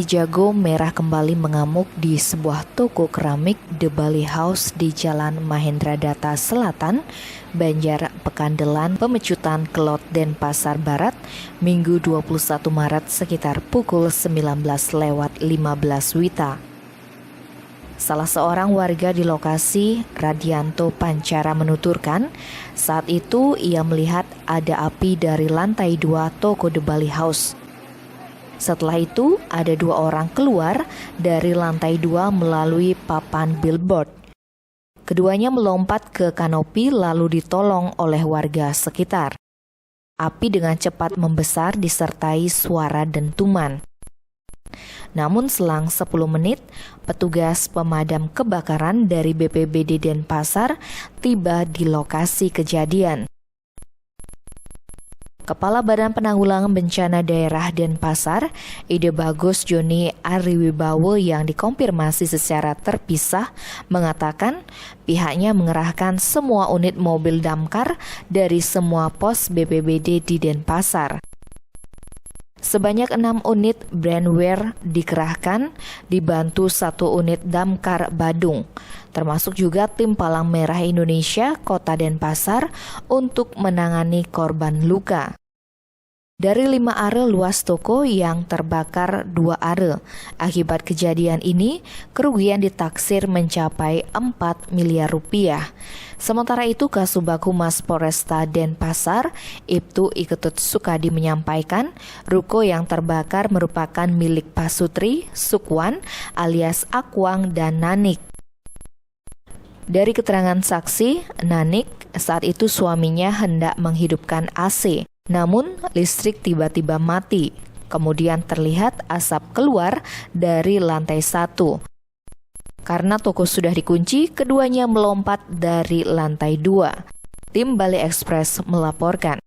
Api jago merah kembali mengamuk di sebuah toko keramik The Bali House di Jalan Mahendradatta Selatan, Banjar, Pekandelan, Pemecutan, Kelot, Denpasar Barat, Minggu 21 Maret sekitar pukul 19.15 WITA. Salah seorang warga di lokasi, Radianto Pancara, menuturkan, saat itu ia melihat ada api dari lantai 2 toko The Bali House. Setelah itu, ada 2 orang keluar dari lantai 2 melalui papan billboard. Keduanya melompat ke kanopi lalu ditolong oleh warga sekitar. Api dengan cepat membesar disertai suara dentuman. Namun selang 10 menit, petugas pemadam kebakaran dari BPBD Denpasar tiba di lokasi kejadian. Kepala Badan Penanggulangan Bencana Daerah Denpasar, Ide Bagus Joni Ariwibowo yang dikonfirmasi secara terpisah mengatakan pihaknya mengerahkan semua unit mobil damkar dari semua pos BPBD di Denpasar. Sebanyak 6 unit brandwear dikerahkan, dibantu 1 unit damkar Badung, termasuk juga tim Palang Merah Indonesia Kota Denpasar untuk menangani korban luka. Dari 5 are luas toko yang terbakar 2 are. Akibat kejadian ini, kerugian ditaksir mencapai 4 miliar rupiah. Sementara itu, Kasubag Humas Polresta Denpasar, Ibtu Iketut Sukadi menyampaikan, ruko yang terbakar merupakan milik Pasutri Sukwan alias Akwang dan Nanik. Dari keterangan saksi, Nanik saat itu suaminya hendak menghidupkan AC. Namun, listrik tiba-tiba mati. Kemudian terlihat asap keluar dari lantai 1. Karena toko sudah dikunci, keduanya melompat dari lantai 2. Tim Bali Express melaporkan.